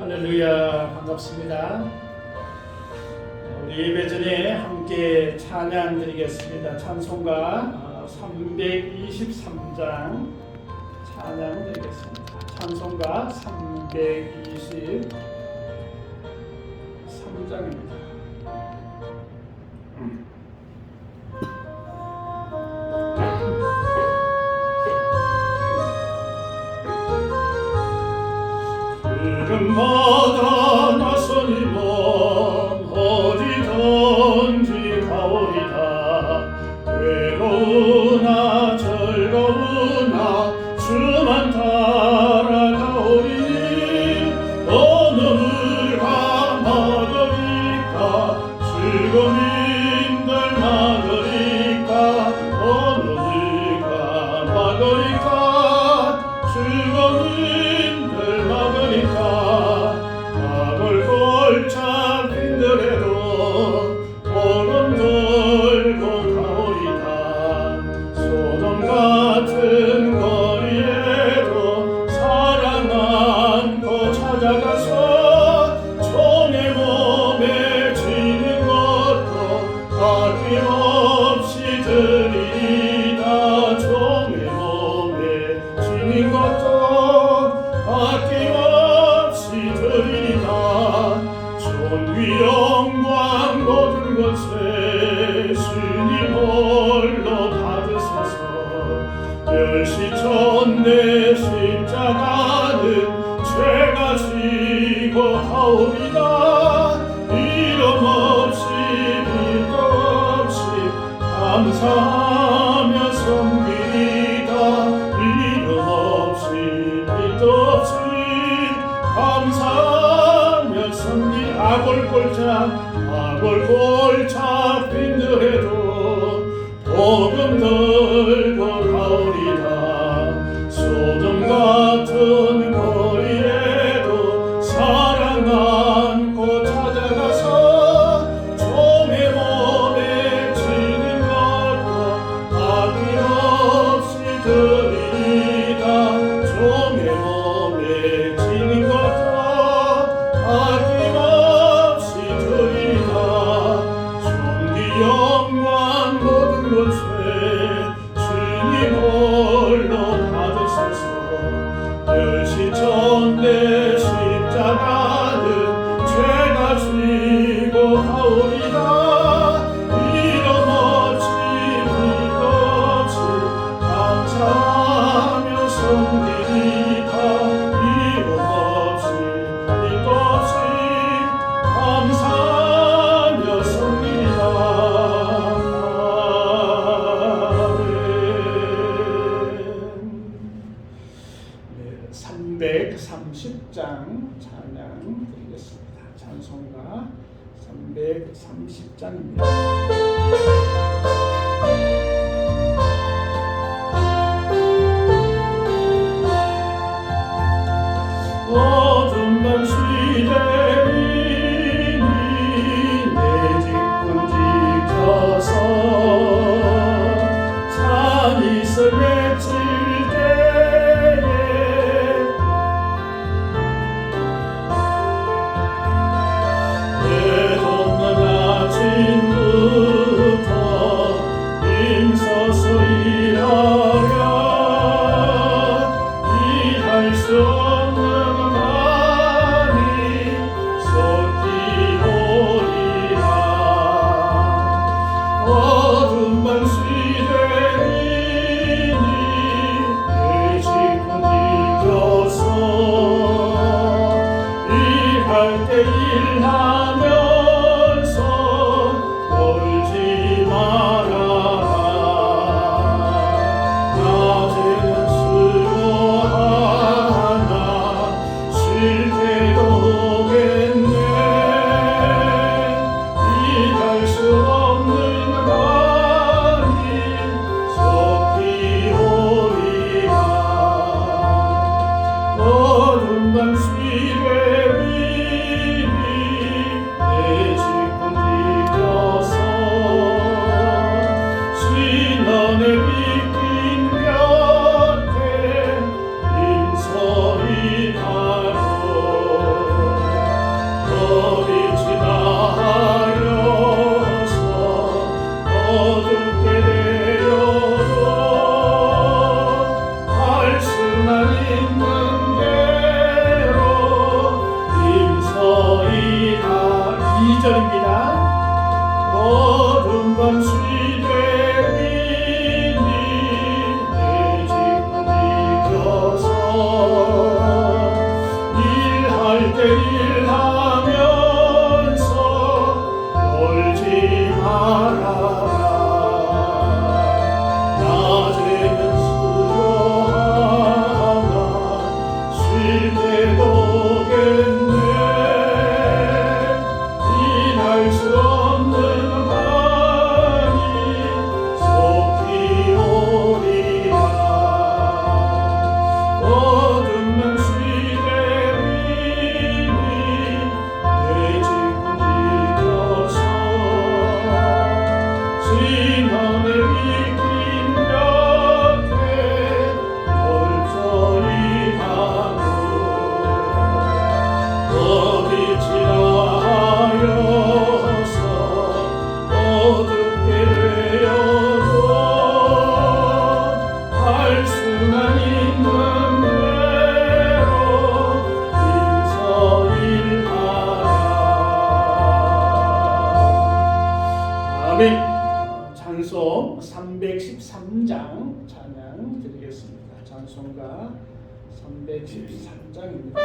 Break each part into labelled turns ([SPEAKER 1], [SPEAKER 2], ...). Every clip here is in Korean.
[SPEAKER 1] 할렐루야, 반갑습니다. 우리 예배 전에 함께 찬양 드리겠습니다. 찬송가 323장 찬양 드리겠습니다. 찬송가 323장입니다. 푸른바다 나선이 먼 어디든지 가오리다. 외로우나 즐거우나 주만 따라가오리. 어느 가 막으리까 즐거움인들 막으리까. 어느 가 막으리까 즐거움인들 막으리까. 막을 골짝 빈들에도 보름 들고 가오리다. 소돔 같은 거리에도 사랑 안고 찾아가서 종의 몸에 지는 것도 아낌없이 드리리다. 종의 몸에 지는 것도 아낌없이 드리리다. 존귀 영광 모든 것에 주님 홀로 받으소서. 멸시천대 십자가는 죄가 지고 가오리다. 이름 없이 빛도 없이 감사하며 섬기리다. 이름 없이 빛도 없이 감사하며 섬기. 아골골짝 빈들에도 복음 들고 가오리다. 소돔 같은 거리에도 사랑 안고 찾아가서 종의 몸에 지는 것도 아낌없이 드리리다. 종의 몸에 지는 것도 아낌없이 드리리다. 존귀 영광 모든 것에 주님 홀로 받으소서. 멸시천대 십자가는 죄가 지고 가오리다. 이름 없이 빛도 없이 감사하며 섬기리다. 이름 없이 빛도 없이 감사하며 섬기리다. 아멘. 330장 찬양 드리겠습니다. 찬송가 330장입니다. 어둠 밤 시대이니 내 직분 지켜서 산이 설레칠 때에 내 돕는 아침부터 힘써서 일하려 일할 수 없는 많이 쏟기오리라. 어둠 밤 시대이니 내 직분 지켜서 일할 때 일하면서 놀지 말아라. 낮에는 수고하나 쉴 때도 오겠네. 일할 수 없는 많이 쏟기오리라. 어둠 밤 시대이니 내
[SPEAKER 2] 찬양 드리겠습니다. 찬송가 313장입니다.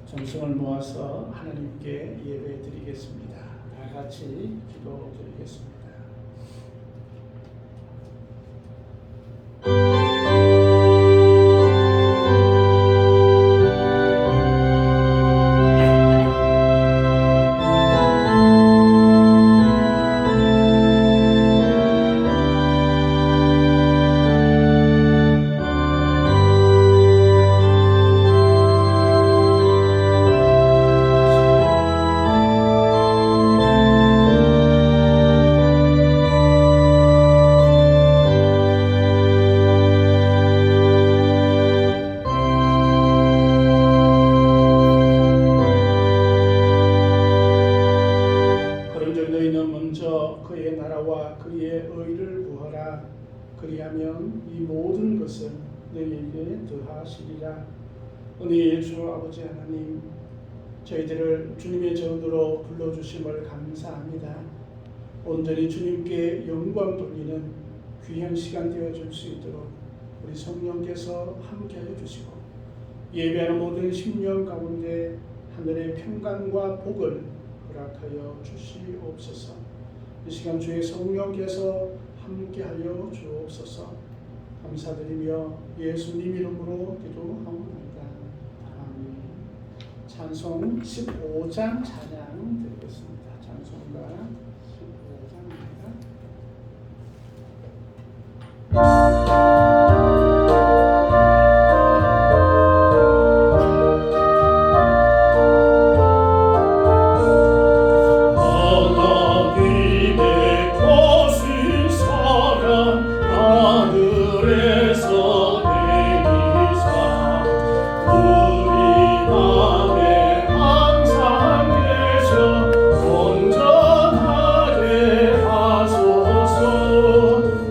[SPEAKER 2] 정성을 모아서 하나님께 예배 드리겠습니다. 다 같이 기도 드리겠습니다. 그의 나라와 그의 의를 구하라. 그리하면 이 모든 것을 너희에게 더하시리라. 은혜의 주 아버지 하나님, 저희들을 주님의 전으로 불러주심을 감사합니다. 온전히 주님께 영광 돌리는 귀한 시간 되어줄 수 있도록 우리 성령께서 함께하여 주시고, 예배하는 모든 심령 가운데 하늘의 평강과 복을 허락하여 주시옵소서. 이 시간 주의 성령께서 함께하여 주옵소서. 감사드리며 예수님 이름으로 기도하옵나이다. 아멘. 찬송 15장 찬양 드리겠습니다. 찬송가 15장입니다.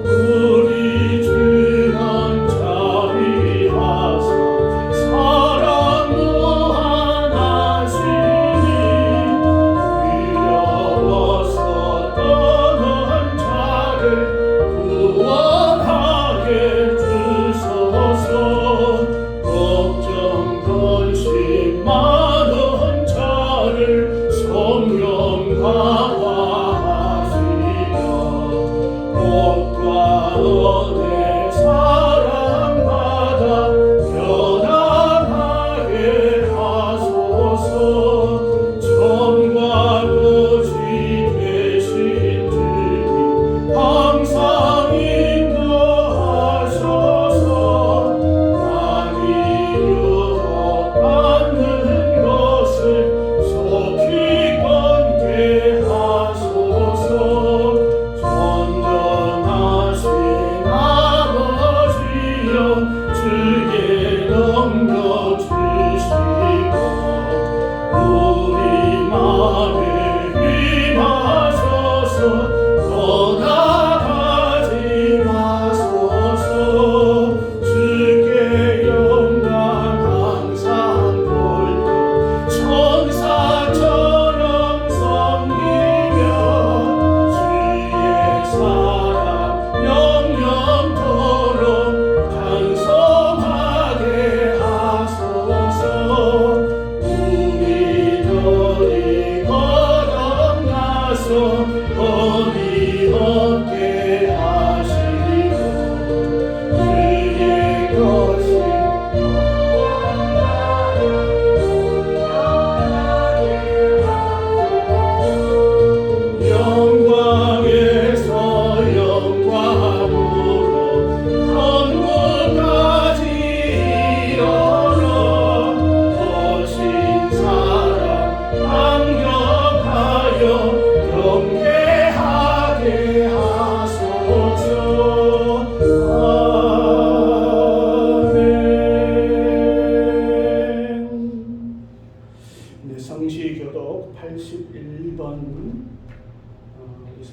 [SPEAKER 1] 우리 주나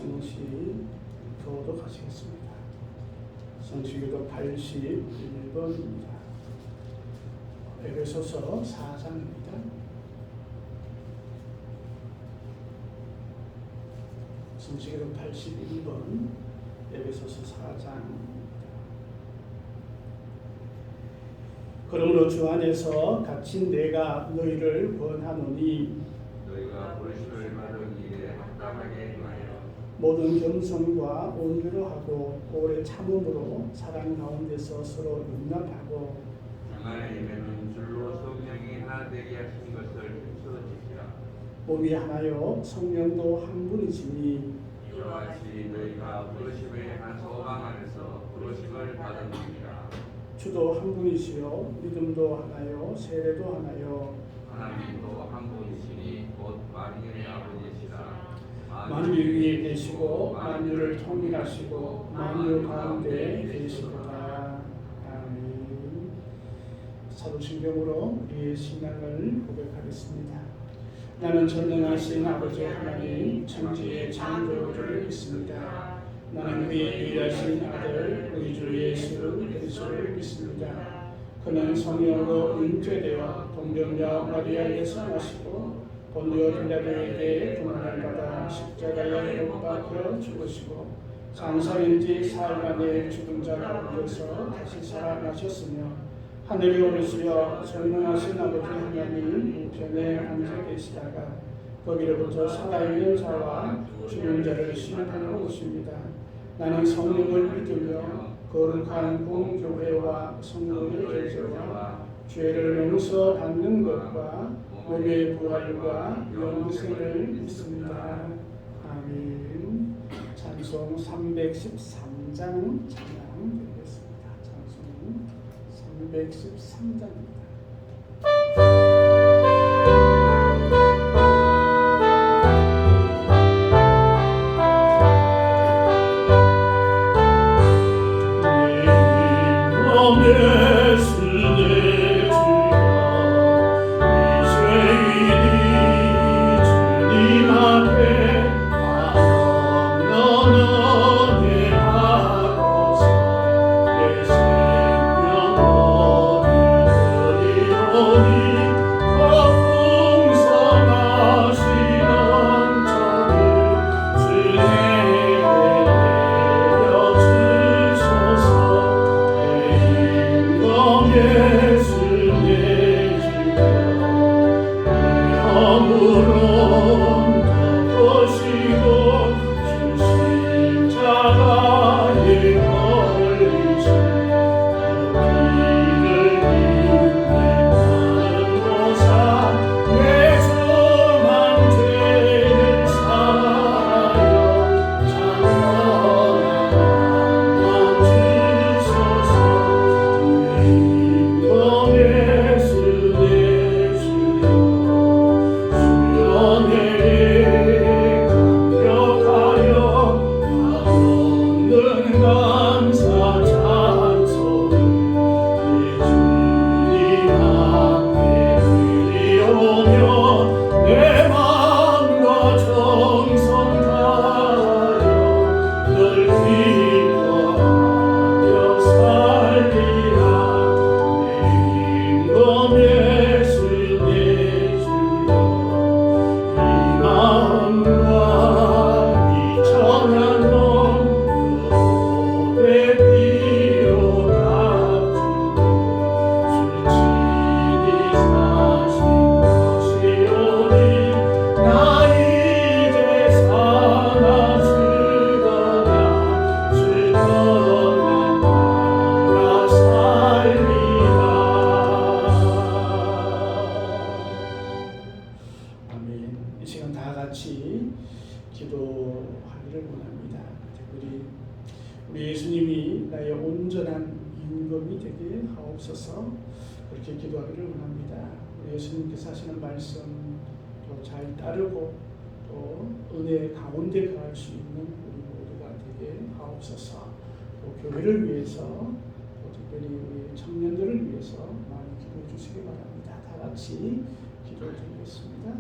[SPEAKER 2] 잠시 교독하시겠습니다. 성취교독 81번입니다. 에베소서 4장입니다. 성취교독 81번 에베소서 4장. 그러므로 주 안에서 갇힌 내가 너희를 권하노니
[SPEAKER 3] 너희가 보리심을 받은 일에 합당하게 행하여
[SPEAKER 2] 모든 겸손과 온유로 하고 오래 참음으로 사랑 가운데서 서로 용납하고
[SPEAKER 3] 주 안에 임하는 줄로 성령이 하나 되게 하신 것을 힘써 지키라.
[SPEAKER 2] 몸이 하나요 성령도 한 분이시니
[SPEAKER 3] 이와 같이 너희가 부르심의 한 소망 안에서 부르심을 받았느니라.
[SPEAKER 2] 주도 한 분이시요 믿음도 하나요 세례도 하나요
[SPEAKER 3] 하나님도 한 분이시니 곧 만유의 아버지시라.
[SPEAKER 2] 만유 위에 계시고 만유를 통일하시고 만유 가운데 계시도다. 아멘. 사도신경으로 우리의 신앙을 고백하겠습니다. 나는 전능하신 아버지 하나님 천지의 창조주를 믿습니다. 나는 그의 유일하신 아들 우리 주 예수 그리스도를 믿습니다. 그는 성령으로 잉태되어 동정녀 마리아에게서 나시고 본디오 빌라도에게 고난을 받아 십자가에 못 박혀 죽으시고 장사인 지 사흘 만에 죽은 자 가운데서 다시 살아나셨으며 하늘에 오르시어 전능하신 아버지 하나님 우편에 앉아 계시다가 거기로부터 살아있는 자와 죽은 자를 심판하러 오십니다. 나는 성령을 믿으며 거룩한 공교회와 성도의 교제와 죄를 용서받는 것과 몸의 부활과 영생을 믿습니다. 아멘. 찬송 313장 찬양 드리겠습니다. 찬송 313장입니다. 우리 예수님이 나의 온전한 임금이 되게 하옵소서. 그렇게 기도하기를 원합니다. 우리 예수님께서 하시는 말씀 또 잘 따르고 또 은혜 가운데 거할 수 있는 우리 모두가 되게 하옵소서. 또 교회를 위해서 또 특별히 우리 청년들을 위해서 많이 기도해 주시기 바랍니다. 다 같이 기도드리겠습니다.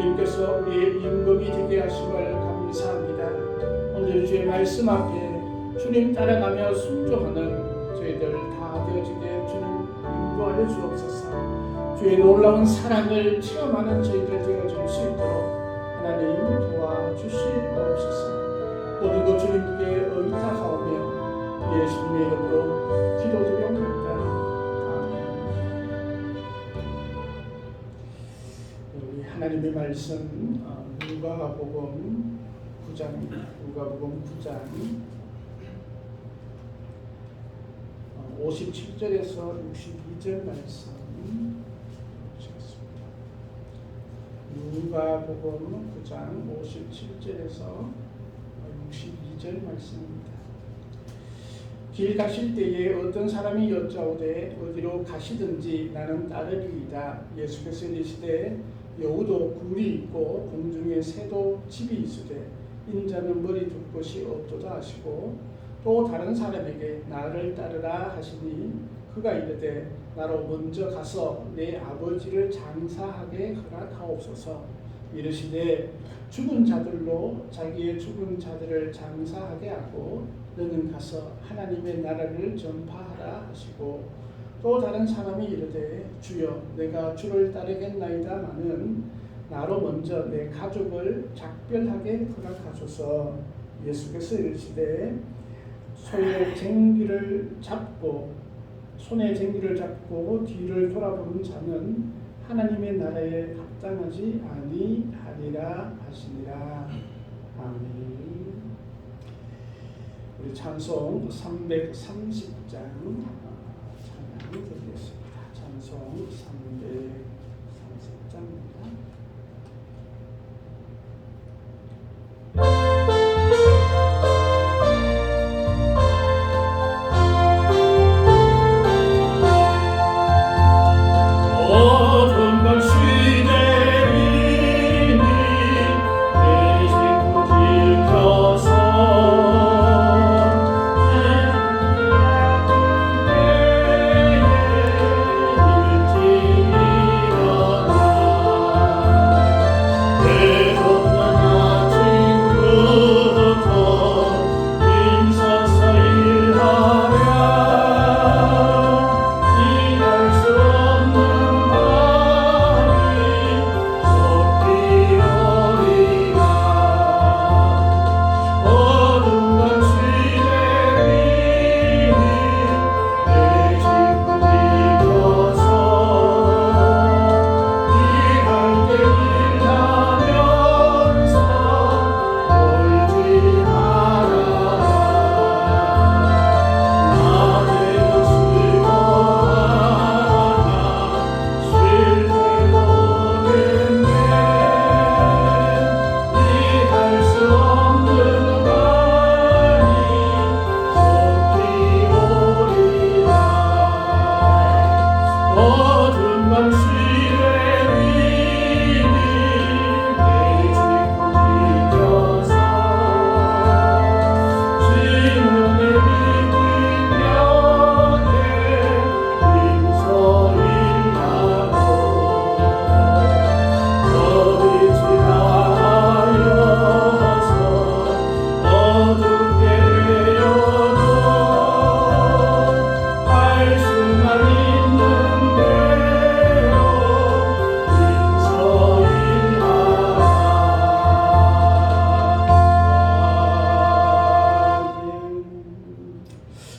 [SPEAKER 2] 주님께서 우리의 임금이 되게 하심을 감사합니다. 오늘 주의 말씀 앞에 주님 따라가며 순종하는 저희들 다 되어지게 주님 인도하여 주옵소서. 주의 놀라운 사랑을 체험하는 저희들 되어질 수 있도록 하나님 도와주시옵소서. 모든 것 주님께 의탁하오며 예수님의 이름으로 기도드립니다. 우리 하나님의 말씀 누가복음 9장입니다. 누가복음 9장 57절에서 62절 말씀 보시겠습니다. 누가복음 9장 57절에서 62절 말씀입니다. 길 가실 때에 어떤 사람이 여짜오되 어디로 가시든지 나는 따르리이다. 예수께서 이르시되 여우도 굴이 있고 공중에 새도 집이 있으되 인자는 머리 둘 곳이 없도다 하시고 또 다른 사람에게 나를 따르라 하시니 그가 이르되 나로 먼저 가서 내 아버지를 장사하게 허락하옵소서. 이르시되 죽은 자들로 자기의 죽은 자들을 장사하게 하고 너는 가서 하나님의 나라를 전파하라 하시고 또 다른 사람이 이르되 주여 내가 주를 따르겠나이다마는 나로 먼저 내 가족을 작별하게 허락하소서. 예수께서 이르시되 손에 쟁기를 잡고 뒤를 돌아보는 자는 하나님의 나라에 합당하지 아니하리라 하시니라. 아멘. 우리 찬송 330장 찬양 드리겠습니다. 찬송 330장입니다.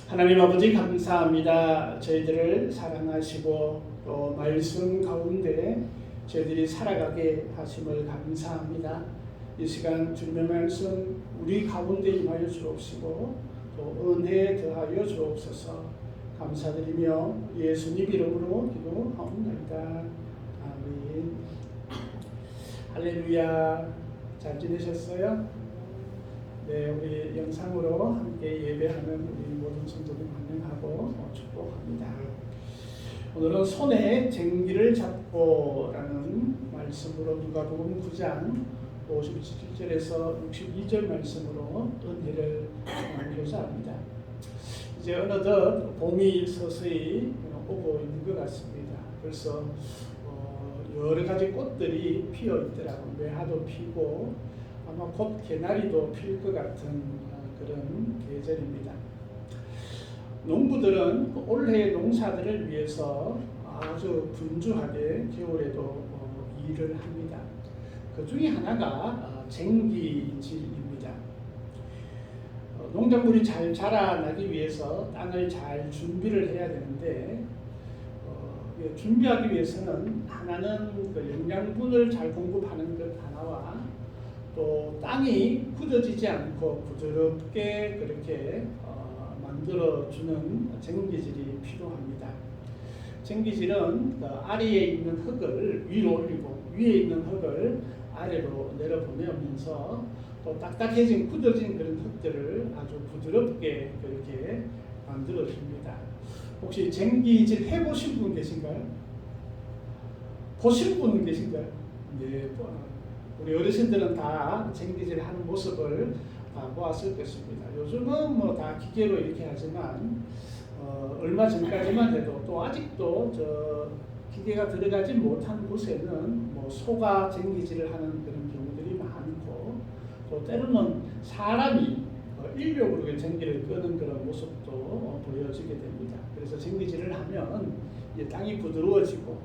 [SPEAKER 2] 하나님 아버지 감사합니다. 저희들을 사랑하시고 또 말씀 가운데 저희들이 살아가게 하심을 감사합니다. 이 시간 주님의 말씀 우리 가운데 임하여 주옵시고 또 은혜 더하여 주옵소서. 감사드리며 예수님 이름으로 기도하옵나이다. 아멘. 할렐루야. 잘 지내셨어요? 네, 우리 영상으로 함께 예배하는 우리 모든 성도들 환영하고 축복합니다. 오늘은 손에 쟁기를 잡고라는 말씀으로 누가복음 9장 57절에서 62절 말씀으로 은혜를 나누고자 합니다. 이제 어느덧 봄이 서서히 오고 있는 것 같습니다. 벌써 여러 가지 꽃들이 피어 있더라고. 매화도 피고 아마 곧 개나리도 필 것 같은 그런 계절입니다. 농부들은 올해의 농사들을 위해서 아주 분주하게 겨울에도 일을 합니다. 그 중에 하나가 쟁기질입니다. 농작물이 잘 자라나기 위해서 땅을 잘 준비를 해야 되는데 준비하기 위해서는 하나는 그 영양분을 잘 공급하는 것 하나와 또 땅이 굳어지지 않고 부드럽게 그렇게 만들어주는 쟁기질이 필요합니다. 쟁기질은 그 아래에 있는 흙을 위로 올리고 위에 있는 흙을 아래로 내려보내면서 또 딱딱해진 굳어진 그런 흙들을 아주 부드럽게 그렇게 만들어줍니다. 혹시 쟁기질 해보신 분 계신가요? 보신 분 계신가요? 네, 우리 어르신들은 다 쟁기질 하는 모습을 다 보았을 것입니다. 요즘은 뭐 다 기계로 이렇게 하지만 얼마 전까지만 해도 또 아직도 저 기계가 들어가지 못한 곳에는 뭐 소가 쟁기질을 하는 그런 경우들이 많고 또 때로는 사람이 인력으로 쟁기를 끄는 그런 모습도 보여지게 됩니다. 그래서 쟁기질을 하면 이제 땅이 부드러워지고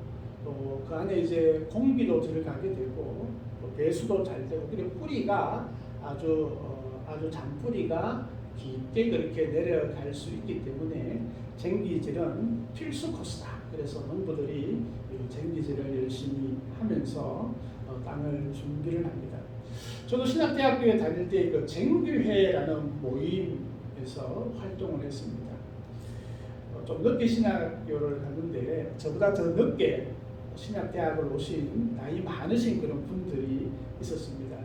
[SPEAKER 2] 또 그 안에 이제 공기도 들어가게 되고 또 배수도 잘 되고 그리고 뿌리가 아주 잔뿌리가 깊게 그렇게 내려갈 수 있기 때문에 쟁기질은 필수 코스다. 그래서 농부들이 쟁기질을 열심히 하면서 땅을 준비를 합니다. 저도 신학대학교에 다닐 때 그 쟁기회라는 모임에서 활동을 했습니다. 좀 늦게 신학교를 갔는데 저보다 더 늦게 신학대학을 오신 나이 많으신 그런 분들이 있었습니다.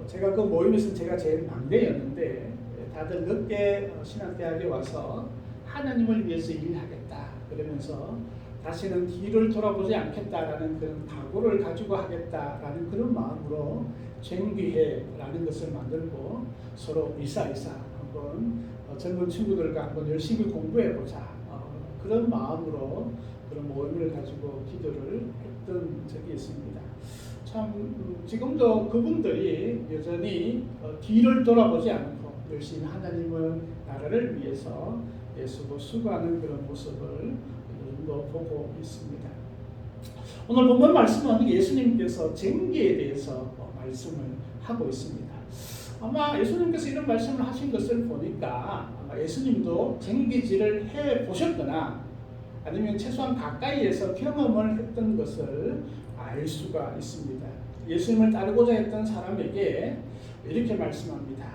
[SPEAKER 2] 제가 그 모임에서 제가 제일 막내였는데 다들 늦게 신학대학에 와서 하나님을 위해서 일하겠다 그러면서 다시는 뒤를 돌아보지 않겠다라는 그런 각오를 가지고 하겠다라는 그런 마음으로 쟁기회라는 것을 만들고 서로 이사이사 한번 젊은 친구들과 한번 열심히 공부해보자 그런 마음으로 그런 모임을 가지고 기도를 했던 적이 있습니다. 참 지금도 그분들이 여전히 뒤를 돌아보지 않고 열심히 하나님의 나라를 위해서 애쓰고 수고하는 그런 모습을 요즘도 보고 있습니다. 오늘 본문 말씀은 예수님께서 쟁기에 대해서 말씀을 하고 있습니다. 아마 예수님께서 이런 말씀을 하신 것을 보니까 아마 예수님도 쟁기질을 해 보셨거나 아니면 최소한 가까이에서 경험을 했던 것을 알 수가 있습니다. 예수님을 따르고자 했던 사람에게 이렇게 말씀합니다.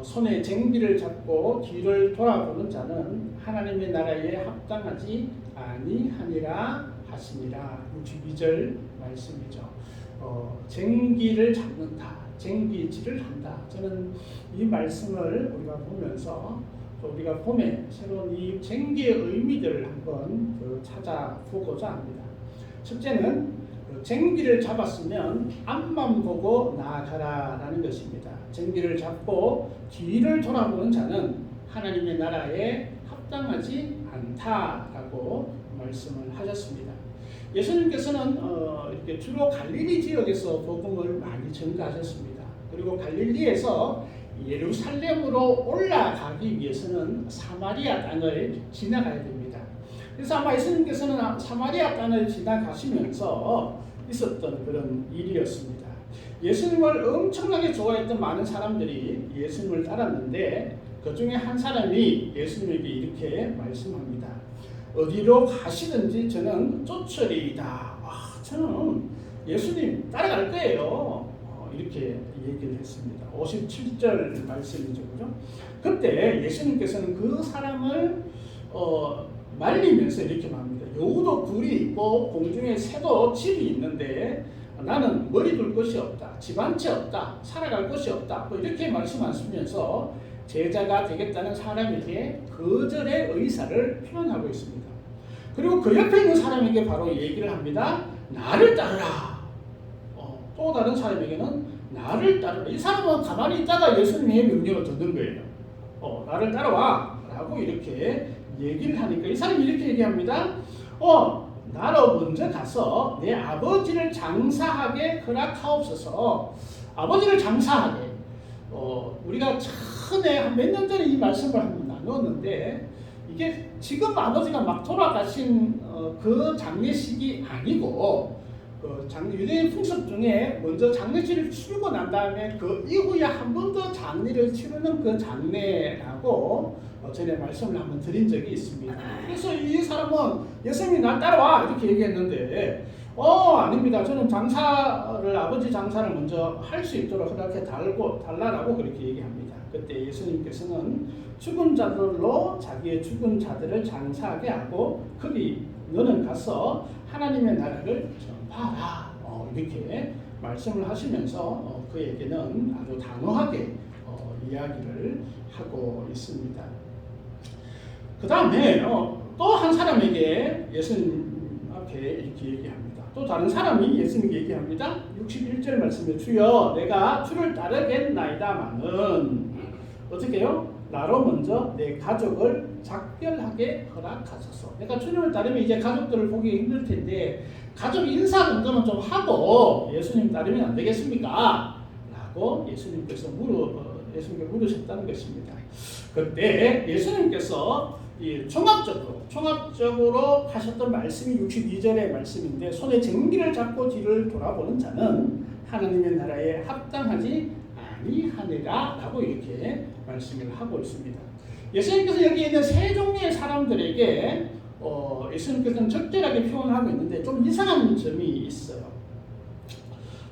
[SPEAKER 2] 손에 쟁기를 잡고 뒤를 돌아보는 자는 하나님의 나라에 합당하지 아니하니라 하시니라. 62절 말씀이죠. 쟁기를 잡는다, 쟁기질을 한다. 저는 이 말씀을 우리가 보면서 또 우리가 봄에 새로운 이 쟁기의 의미들을 한번 찾아보고자 합니다. 첫째는 쟁기를 잡았으면 앞만 보고 나아가라라는 것입니다. 쟁기를 잡고 뒤를 돌아보는 자는 하나님의 나라에 합당하지 않다라고 말씀을 하셨습니다. 예수님께서는 이렇게 주로 갈릴리 지역에서 복음을 많이 전가하셨습니다. 그리고 갈릴리에서 예루살렘으로 올라가기 위해서는 사마리아 땅을 지나가야 됩니다. 그래서 아마 예수님께서는 사마리아 땅을 지나가시면서 있었던 그런 일이었습니다. 예수님을 엄청나게 좋아했던 많은 사람들이 예수님을 따랐는데 그 중에 한 사람이 예수님에게 이렇게 말씀합니다. 어디로 가시든지 저는 쫓으리이다. 저는 예수님 따라갈 거예요. 이렇게 얘기를 했습니다. 57절 말씀이죠. 그죠? 그때 예수님께서는 그 사람을 말리면서 이렇게 말합니다. 여우도 굴이 있고 공중에 새도 집이 있는데 나는 머리 둘 것이 없다. 집 한 채 없다. 살아갈 것이 없다. 이렇게 말씀하시면서 제자가 되겠다는 사람에게 거절의 의사를 표현하고 있습니다. 그리고 그 옆에 있는 사람에게 바로 얘기를 합니다. 나를 따르라. 또 다른 사람에게는 나를 따르라. 이 사람은 가만히 있다가 예수님의 명령을 듣는 거예요. 나를 따라와 라고 이렇게 얘기를 하니까 이 사람이 이렇게 얘기합니다. 나로 먼저 가서 내 아버지를 장사하게 허락하옵소서. 아버지를 장사하게. 우리가 전에 한 몇 년 전에 이 말씀을 한번 나누었는데 이게 지금 아버지가 막 돌아가신 그 장례식이 아니고 유대인 풍습 중에 먼저 장례식을 치르고 난 다음에 그 이후에 한 번 더 장례를 치르는 그 장례라고 전에 말씀을 한번 드린 적이 있습니다. 그래서 이 사람은 예수님이 날 따라와 이렇게 얘기했는데 아닙니다. 저는 아버지 장사를 먼저 할 수 있도록 허락해 달라고 그렇게 얘기합니다. 그때 예수님께서는 죽은 자들로 자기의 죽은 자들을 장사하게 하고 너는 가서 하나님의 나라를 전파하라. 이렇게 말씀을 하시면서 그에게는 아주 단호하게 이야기를 하고 있습니다. 그 다음에 또 한 사람에게 예수님 앞에 이렇게 얘기합니다. 또 다른 사람이 예수님께 얘기합니다. 61절 말씀에 주여 내가 주를 따르겠나이다마는 어떻게 해요? 나로 먼저 내 가족을 작별하게 허락하소서. 내가 주님을 따르면 이제 가족들을 보기 힘들 텐데 가족 인사 정도는 좀 하고 예수님 따르면 안 되겠습니까? 라고 예수님께 물으셨다는 것입니다. 그때 예수님께서 종합적으로 하셨던 말씀이 62절의 말씀인데 손에 쟁기를 잡고 뒤를 돌아보는 자는 하나님의 나라에 합당하지 아니하니라 라고 이렇게 말씀을 하고 있습니다. 예수님께서 여기 있는 세 종류의 사람들에게 예수님께서는 적절하게 표현하고 있는데 좀 이상한 점이 있어요.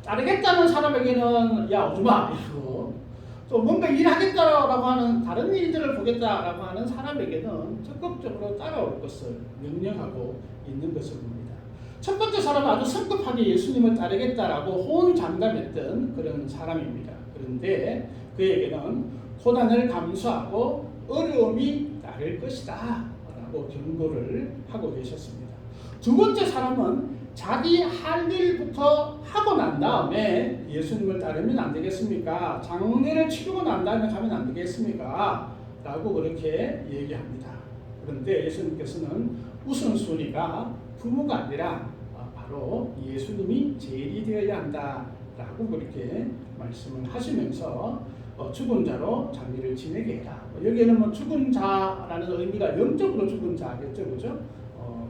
[SPEAKER 2] 따르겠다는 사람에게는 야 오지마 이러고 또 뭔가 일하겠다라고 하는 다른 일들을 보겠다라고 하는 사람에게는 적극적으로 따라올 것을 명령하고 있는 것을 봅니다. 첫 번째 사람은 아주 성급하게 예수님을 따르겠다라고 호언장담했던 그런 사람입니다. 그런데 그에게는 고난을 감수하고 어려움이 따를 것이다 라고 경고를 하고 계셨습니다. 두 번째 사람은 자기 할 일부터 하고 난 다음에 예수님을 따르면 안 되겠습니까? 장례를 치르고 난 다음에 가면 안 되겠습니까? 라고 그렇게 얘기합니다. 그런데 예수님께서는 우선순위가 부모가 아니라 바로 예수님이 제일이 되어야 한다 라고 그렇게 말씀을 하시면서 죽은 자로 장례를 지내게 해라. 여기에는 죽은 자라는 의미가 영적으로 죽은 자겠죠, 그죠?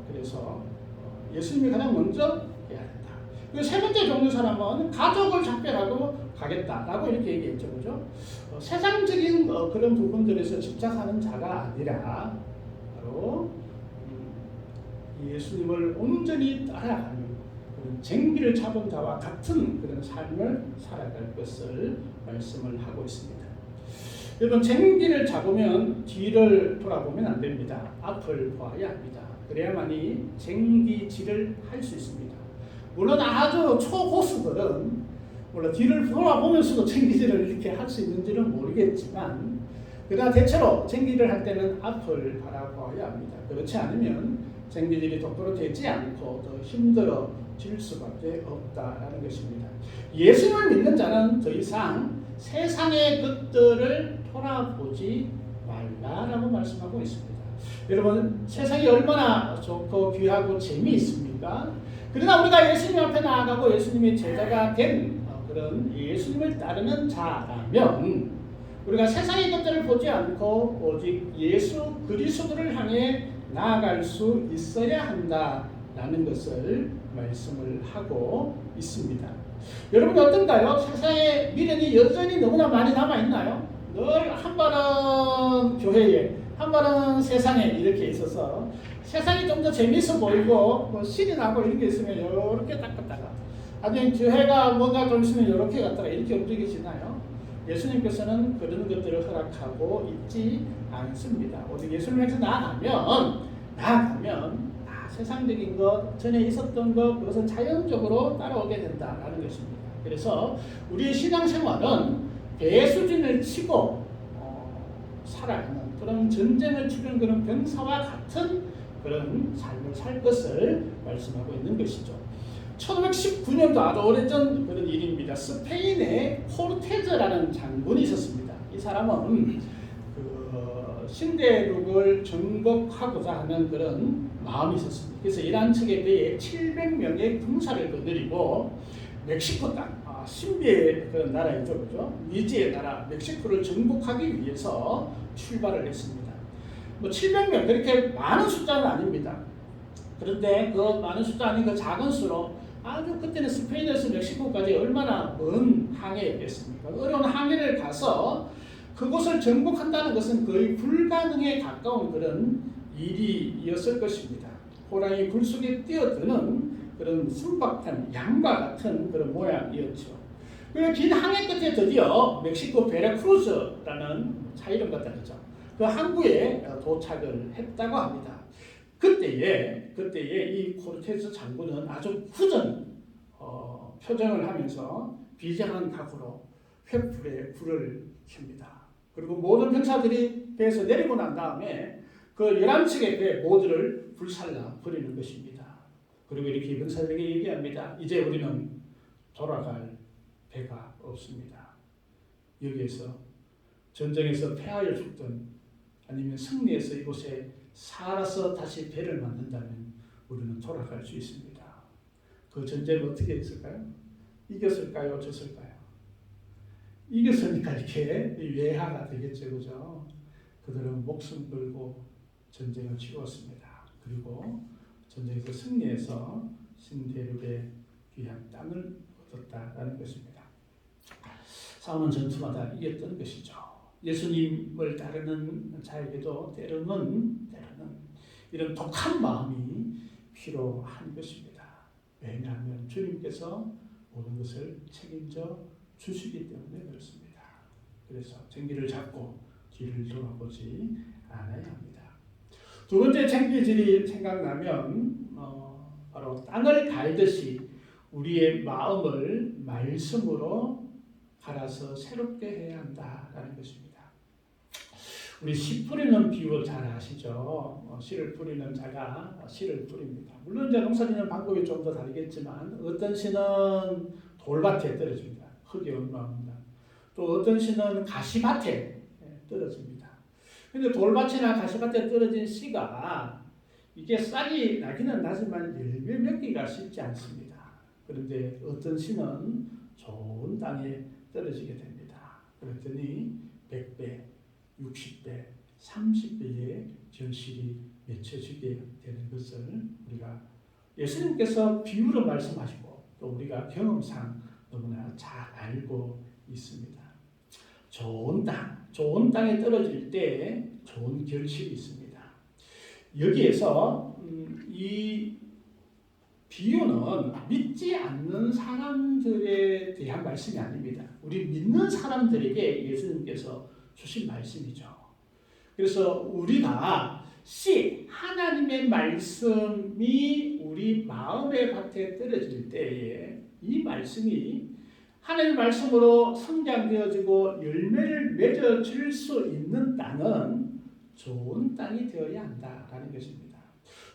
[SPEAKER 2] 그래서 예수님이 가장 먼저 해야 된다. 그리고 세 번째 종류 사람은 가족을 작별하고 가겠다라고 이렇게 얘기했죠, 그죠? 세상적인 그런 부분들에서 집착하는 자가 아니라 바로 예수님을 온전히 따라가는 그런 쟁기를 잡은 자와 같은 그런 삶을 살아갈 것을 말씀을 하고 있습니다. 여러분, 쟁기를 잡으면 뒤를 돌아보면 안 됩니다. 앞을 보아야 합니다. 그래야만이 쟁기질을 할 수 있습니다. 물론 아주 초고수들은 물론 뒤를 돌아보면서도 쟁기질을 이렇게 할 수 있는지는 모르겠지만 그러나 대체로 쟁기를 할 때는 앞을 바라보아야 합니다. 그렇지 않으면 쟁기질이 똑바로 되지 않고 더 힘들어질 수밖에 없다라는 것입니다. 예수님을 믿는 자는 더 이상 세상의 것들을 돌아보지 말라라고 말씀하고 있습니다. 여러분, 세상이 얼마나 좋고 귀하고 재미있습니까? 그러나 우리가 예수님 앞에 나아가고 예수님의 제자가 된 그런 예수님을 따르는 자라면 우리가 세상의 것들을 보지 않고 오직 예수 그리스도를 향해 나아갈 수 있어야 한다라는 것을 말씀을 하고 있습니다. 여러분 어떤가요? 세상에 미련이 여전히 너무나 많이 남아있나요? 늘 한 발은 교회에 한 발은 세상에 이렇게 있어서 세상이 좀 더 재미있어 보이고 신이 나고 이렇게 있으면 이렇게 딱 갔다가 아니면 교회가 뭔가 좀 있으면 이렇게 갔다가 이렇게 움직이시나요? 예수님께서는 그런 것들을 허락하고 있지 않습니다. 오직 예수님께서 나아가면 세상적인 것, 전에 있었던 것, 그것은 자연적으로 따라오게 된다라는 것입니다. 그래서 우리의 신앙생활은 배수진을 치고 살아가는 그런 전쟁을 치는 그런 병사와 같은 그런 삶을 살 것을 말씀하고 있는 것이죠. 1519년도 아주 오래전 그런 일입니다. 스페인에 포르테즈라는 장군이 있었습니다. 이 사람은 신대륙을 정복하고자 하는 그런 마음이 있었습니다. 그래서 이란 측에 대해 700명의 군사를 거느리고 멕시코 땅, 신비의 그런 나라이죠, 그죠? 미지의 나라 멕시코를 정복하기 위해서 출발을 했습니다. 뭐 700명 그렇게 많은 숫자는 아닙니다. 그런데 그 많은 숫자 아닌 그 작은 수로 아주 그때는 스페인에서 멕시코까지 얼마나 먼 항해였겠습니까? 어려운 항해를 가서 그곳을 정복한다는 것은 거의 불가능에 가까운 그런 일이었을 것입니다. 호랑이 굴 속에 뛰어드는 그런 순박한 양과 같은 그런 모양이었죠. 그리고 긴 항해 끝에 드디어 멕시코 베라크루즈라는 차 이름 같다 그죠? 그 항구에 도착을 했다고 합니다. 그때에 이 코르테즈 장군은 아주 굳은 표정을 하면서 비장한 각오로 횃불에 불을 켭니다. 그리고 모든 병사들이 배에서 내리고 난 다음에 그 11척의 배 모두를 불살라 버리는 것입니다. 그리고 이렇게 병사들에게 얘기합니다. 이제 우리는 돌아갈 배가 없습니다. 여기에서 전쟁에서 패하여 죽든 아니면 승리해서 이곳에 살아서 다시 배를 만든다면 우리는 돌아갈 수 있습니다. 그 전쟁은 어떻게 했을까요? 이겼을까요? 졌을까요? 이겼으니까 이렇게 외화가 되겠죠, 그죠? 그들은 목숨 걸고 전쟁을 치루었습니다. 그리고 전쟁에서 승리해서 신대륙의 귀한 땅을 얻었다라는 것입니다. 싸우는 전투마다 이겼던 것이죠. 예수님을 따르는 자에게도 때로는 이런 독한 마음이 필요한 것입니다. 왜냐하면 주님께서 모든 것을 책임져 주시기 때문에 그렇습니다. 그래서 쟁기를 잡고 뒤를 돌아보지 않아야 합니다. 두 번째 쟁기질이 생각나면 바로 땅을 갈듯이 우리의 마음을 말씀으로 갈아서 새롭게 해야 한다라는 것입니다. 우리 씨 뿌리는 비유 잘 아시죠? 씨를 뿌리는 자가 씨를 뿌립니다. 물론 이제 농사짓는 방법이 좀 더 다르겠지만 어떤 씨는 돌밭에 떨어집니다. 흙이 엉망입니다. 또 어떤 씨는 가시밭에 떨어집니다. 근데 돌밭이나 가시밭에 떨어진 씨가 이게 싹이 나기는 나지만 열매 맺기가 쉽지 않습니다. 그런데 어떤 씨는 좋은 땅에 떨어지게 됩니다. 그랬더니 100배, 60배, 30배의 결실이 맺혀지게 되는 것을 우리가 예수님께서 비유로 말씀하시고 또 우리가 경험상 너무나 잘 알고 있습니다. 좋은 땅에 떨어질 때 좋은 결실이 있습니다. 여기에서 이 비유는 믿지 않는 사람들에 대한 말씀이 아닙니다. 우리 믿는 사람들에게 예수님께서 주신 말씀이죠. 그래서 우리가 하나님의 말씀이 우리 마음의 밭에 떨어질 때에 이 말씀이 하나님의 말씀으로 성장되어지고 열매를 맺어줄 수 있는 땅은 좋은 땅이 되어야 한다라는 것입니다.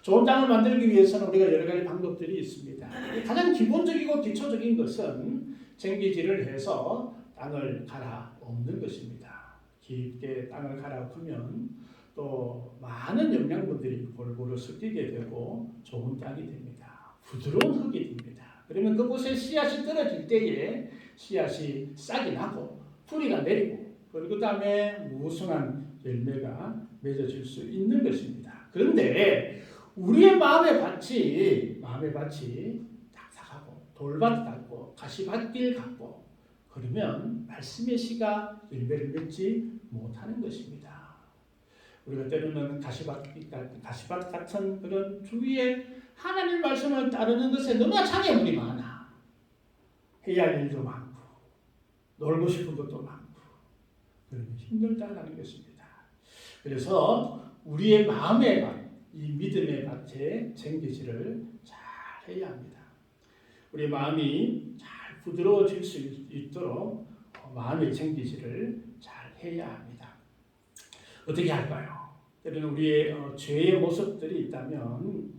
[SPEAKER 2] 좋은 땅을 만들기 위해서는 우리가 여러 가지 방법들이 있습니다. 가장 기본적이고 기초적인 것은 쟁기질을 해서 땅을 갈아엎는 것입니다. 깊게 땅을 갈아엎으면 또 많은 영양분들이 골고루 섞이게 되고 좋은 땅이 됩니다. 부드러운 흙이 됩니다. 그러면 그곳에 씨앗이 떨어질 때에 씨앗이 싹이 나고 뿌리가 내리고 그 다음에 무성한 열매가 맺어질 수 있는 것입니다. 그런데 우리의 마음의 밭이 딱딱하고 돌밭 같고 가시밭길 같고 그러면 말씀의 씨가 열매를 맺지 못하는 것입니다. 우리가 때로는 가시밭 같은 그런 주위에 하나님 말씀을 따르는 것에 너무나 장애물이 많아. 해야 할 일도 많고 놀고 싶은 것도 많고 그러면 힘들다는 것입니다. 그래서 우리의 마음의 밭, 이 믿음의 밭에 쟁기질을 잘 해야 합니다. 우리 마음이 잘 부드러워질 수 있도록 마음의 쟁기질을 잘 해야 합니다. 어떻게 할까요? 때로는 우리의 죄의 모습들이 있다면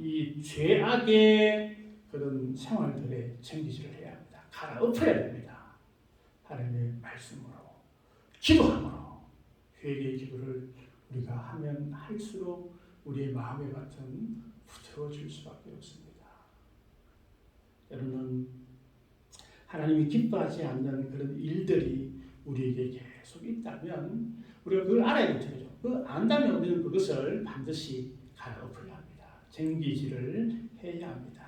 [SPEAKER 2] 이 죄악의 그런 생활들에 쟁기질을 해야 합니다. 갈아엎어야 됩니다. 하나님의 말씀으로, 기도함으로, 회개의 기도를 우리가 하면 할수록 우리의 마음의 밭은 부드러워질 수밖에 없습니다. 때로는 하나님이 기뻐하지 않는 그런 일들이 우리에게 계속 있다면 우리가 그걸 알아야 되죠. 그 안다면 우리는 그것을 반드시 갈아엎어야 합니다. 쟁기질을 해야 합니다.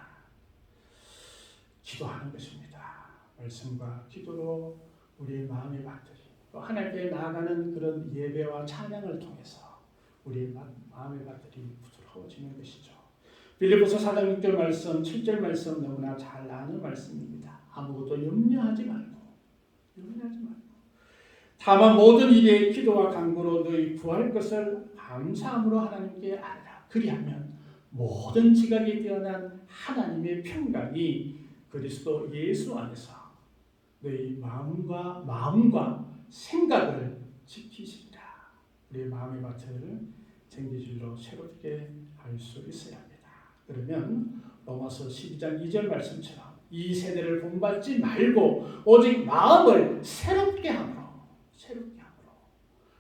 [SPEAKER 2] 기도하는 것입니다. 말씀과 기도로 우리의 마음의 밭들이 또 하나님께 나아가는 그런 예배와 찬양을 통해서 우리의 마음의 밭들이 부드러워지는 것이죠. 빌립보서 4장 6절 말씀, 7절 말씀 너무나 잘 아는 말씀입니다. 아무것도 염려하지 말고 다만 모든 일에 기도와 간구로 너희 구할 것을 감사함으로 하나님께 아뢰라. 그리하면 모든 지각이 뛰어난 하나님의 평강이 그리스도 예수 안에서 너희 마음과 생각을 지키시리라. 우리의 마음의 밭을 쟁기질로 새롭게 할 수 있어야 합니다. 그러면 로마서 12장 2절 말씀처럼 이 세대를 본받지 말고 오직 마음을 새롭게 함으로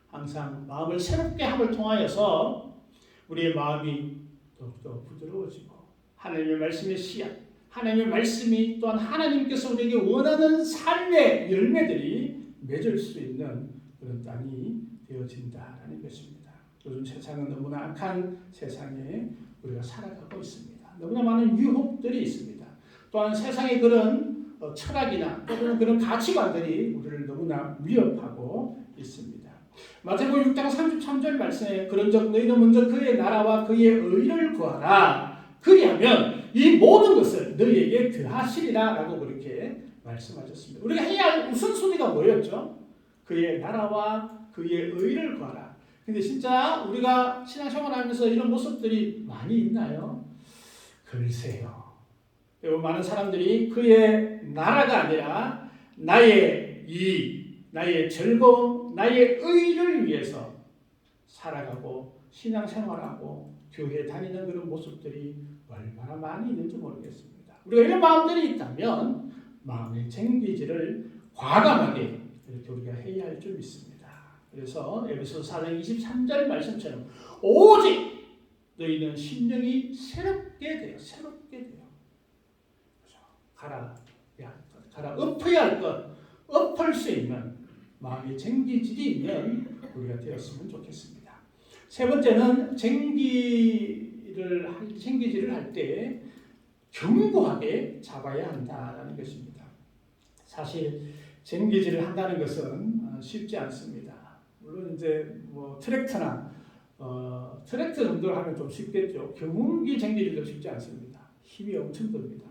[SPEAKER 2] 항상 마음을 새롭게 함을 통하여서 우리의 마음이 더욱더 부드러워지고 하나님의 말씀의 씨앗, 하나님의 말씀이 또한 하나님께서 우리에게 원하는 삶의 열매들이 맺을 수 있는 그런 땅이 되어진다라는 것입니다. 요즘 세상은 너무나 악한 세상에 우리가 살아가고 있습니다. 너무나 많은 유혹들이 있습니다. 또한 세상의 그런 철학이나 또는 그런 가치관들이 우리를 너무나 위협하고 있습니다. 마태복음 6장 33절 말씀에 그런즉 너희는 먼저 그의 나라와 그의 의를 구하라. 그리하면 이 모든 것을 너희에게 더하시리라 라고 그렇게 말씀하셨습니다. 우리가 해야 할 우선순위가 뭐였죠? 그의 나라와 그의 의를 구하라. 근데 진짜 우리가 신앙생활하면서 이런 모습들이 많이 있나요? 글쎄요. 많은 사람들이 그의 나라가 아니라 나의 이익, 나의 즐거움, 나의 의를 위해서 살아가고 신앙생활하고 교회에 다니는 그런 모습들이 얼마나 많이 있는지 모르겠습니다. 우리가 이런 마음들이 있다면 마음의 쟁기질을 과감하게 이렇게 우리가 해야 할 줄 믿습니다. 그래서 에베소서 4장 23절 말씀처럼 오직 너희는 심령이 새롭게 돼요. 가라 엎어야 할 것, 엎을 수 있는 마음의 쟁기질이 있는 우리가 되었으면 좋겠습니다. 세 번째는 쟁기질을 할 때 견고하게 잡아야 한다는 것입니다. 사실 쟁기질을 한다는 것은 쉽지 않습니다. 물론 이제 트랙터 정도를 하면 좀 쉽겠죠. 경운기 쟁기질도 쉽지 않습니다. 힘이 엄청 듭니다.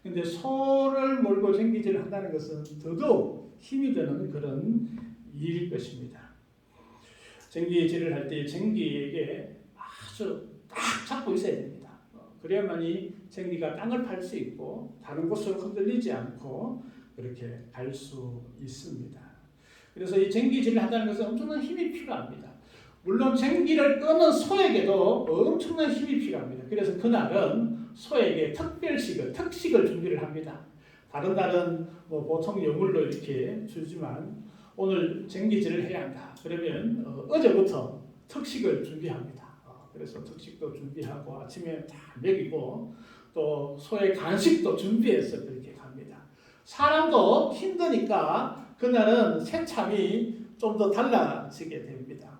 [SPEAKER 2] 근데 소를 몰고 쟁기질을 한다는 것은 더더욱 힘이 드는 그런 일일 것입니다. 쟁기질을 할 때 쟁기에게 아주 딱 잡고 있어야 됩니다. 그래야만이 쟁기가 땅을 팔 수 있고 다른 곳으로 흔들리지 않고 그렇게 갈 수 있습니다. 그래서 이 쟁기질을 한다는 것은 엄청난 힘이 필요합니다. 물론 쟁기를 끄는 소에게도 엄청난 힘이 필요합니다. 그래서 그날은 소에게 특식을 준비를 합니다. 다른 날은 보통 여물로 이렇게 주지만 오늘 쟁기질을 해야 한다. 그러면 어제부터 특식을 준비합니다. 그래서 특식도 준비하고 아침에 다 먹이고 또 소의 간식도 준비해서 그렇게 갑니다. 사람도 힘드니까 그날은 새참이 좀 더 달라지게 됩니다.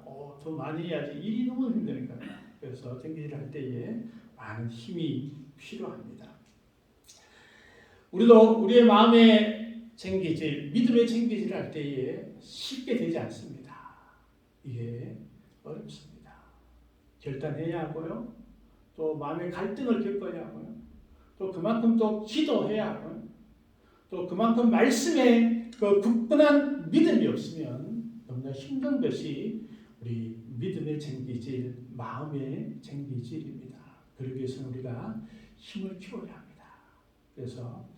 [SPEAKER 2] 더 많이 해야지 일이 너무 힘드니까요. 그래서 쟁기질을 할 때에 많은 힘이 필요합니다. 우리도 우리의 마음의 쟁기질, 믿음의 쟁기질을 할 때에 쉽게 되지 않습니다. 이게 어렵습니다. 결단해야 하고요. 또 마음의 갈등을 겪어야 하고요. 또 그만큼 또 기도해야 하고요. 또 그만큼 말씀에 그 굳건한 믿음이 없으면 너무나 힘든 것이 우리 믿음의 쟁기질, 마음의 쟁기질입니다. 그러기 위해서는 우리가 힘을 키워야 합니다. 그래서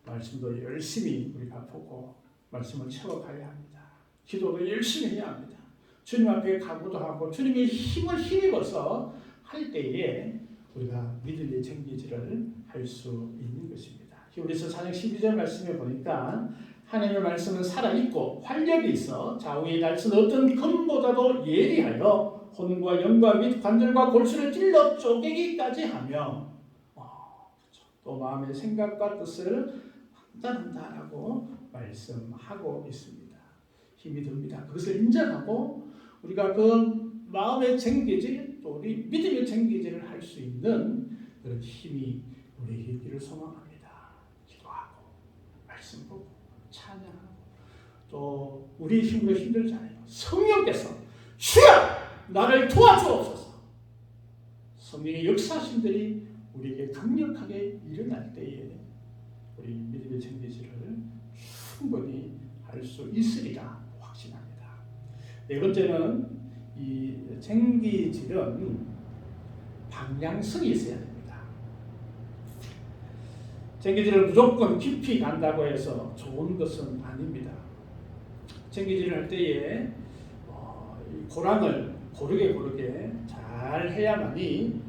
[SPEAKER 2] 말씀도 열심히 우리가 보고 말씀을 채워가야 합니다. 기도도 열심히 해야 합니다. 주님 앞에 각오도 하고 주님의 힘을 힘입어서 할 때에 우리가 믿음의 쟁기질을 할 수 있는 것입니다. 히브리서 4장 12절 말씀에 보니까 하나님의 말씀은 살아있고 활력이 있어 좌우의 날선 어떤 검보다도 예리하여 혼과 영과 및 관절과 골수를 찔러 쪼개기까지 하며 또 마음의 생각과 뜻을 판단한다라고 말씀하고 있습니다. 힘이 듭니다. 그것을 인정하고 우리가 그 마음의 쟁기질 또 우리 믿음의 쟁기질을 할 수 있는 그런 힘이 우리에게 있기를 소망합니다. 기도하고 말씀 보고 찬양하고 또 우리 힘으로 힘들잖아요. 성령께서 주여 나를 도와주옵소서. 성령의 역사심들이 우리에게 강력하게 일어날 때에 우리 믿음의 쟁기질을 충분히 할 수 있으리라 확신합니다. 네 번째는 이 쟁기질은 방향성이 있어야 됩니다. 쟁기질을 무조건 깊이 간다고 해서 좋은 것은 아닙니다. 쟁기질을 할 때에 고랑을 고르게 잘 해야만이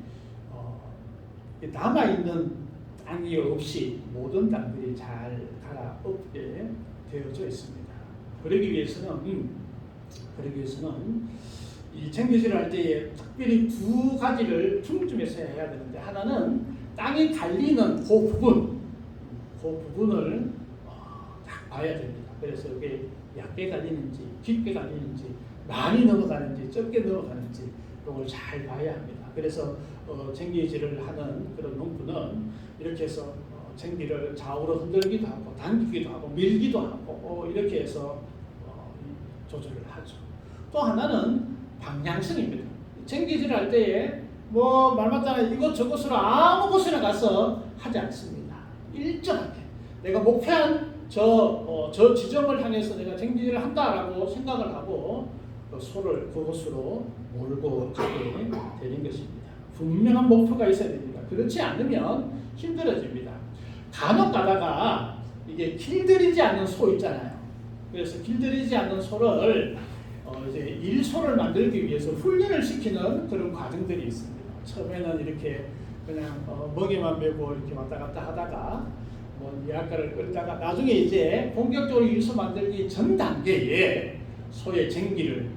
[SPEAKER 2] 남아있는 땅이 없이 모든 땅들이 잘 갈아엎게 되어져 있습니다. 그러기 위해서는 이 쟁기질을 할 때에 특별히 두 가지를 중점에서 해야 되는데 하나는 땅이 갈리는 그 부분을 딱 봐야 됩니다. 그래서 이게 얕게 갈리는지 깊게 갈리는지 많이 넘어가는지 적게 넘어가는지 그걸 잘 봐야 합니다. 그래서 쟁기질을 하는 그런 농부는 이렇게 해서 쟁기를 좌우로 흔들기도 하고 당기기도 하고 밀기도 하고 이렇게 해서 조절을 하죠. 또 하나는 방향성입니다. 쟁기질을 할 때에 말 맞잖아요. 이것저것으로 아무 곳이나 가서 하지 않습니다. 일정하게 내가 목표한 저 지점을 향해서 내가 쟁기질을 한다라고 생각을 하고 소를 그곳으로 몰고 가게 되는 것입니다. 분명한 목표가 있어야 됩니다. 그렇지 않으면 힘들어집니다. 간혹 가다가 이게 길들이지 않는 소 있잖아요. 그래서 길들이지 않는 소를 이제 일소를 만들기 위해서 훈련을 시키는 그런 과정들이 있습니다. 처음에는 이렇게 그냥 먹이만 메고 이렇게 왔다 갔다 하다가 약간을 끌다가 나중에 이제 본격적으로 일소 만들기 전 단계에 소의 쟁기를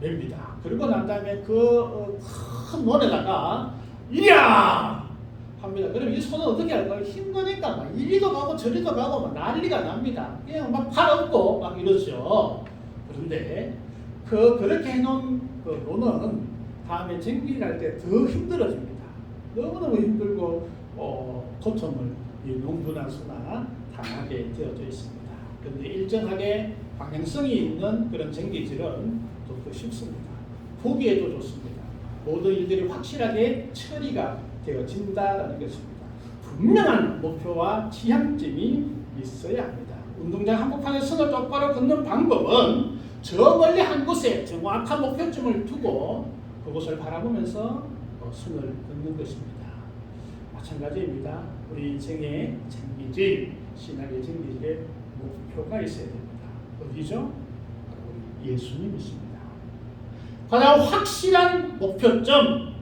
[SPEAKER 2] 맵니다. 그리고 난 다음에 그 큰 논에다가 이랴 합니다. 그럼 이 소는 어떻게 할까요? 힘드니까 막 이리도 가고 저리도 가고 막 난리가 납니다. 그냥 막 팔 없고 막 이러죠. 그런데 그렇게 해놓은 그 논은 다음에 쟁기를 할 때 더 힘들어집니다. 너무너무 힘들고 고통을 이 농부나 소나 당하게 되어져 있습니다. 그런데 일정하게 방향성이 있는 그런 쟁기질은 더 쉽습니다. 보기에도 좋습니다. 모든 일들이 확실하게 처리가 되어진다는 것입니다. 분명한 목표와 지향점이 있어야 합니다. 운동장 한복판에 선을 똑바로 걷는 방법은 저 멀리 한 곳에 정확한 목표점을 두고 그곳을 바라보면서 선을 걷는 것입니다. 마찬가지입니다. 우리 인생의 쟁기질, 신학의 쟁기질에 목표가 있어야 됩니다. 어디죠? 우리 예수님이십니다. 가장 확실한 목표점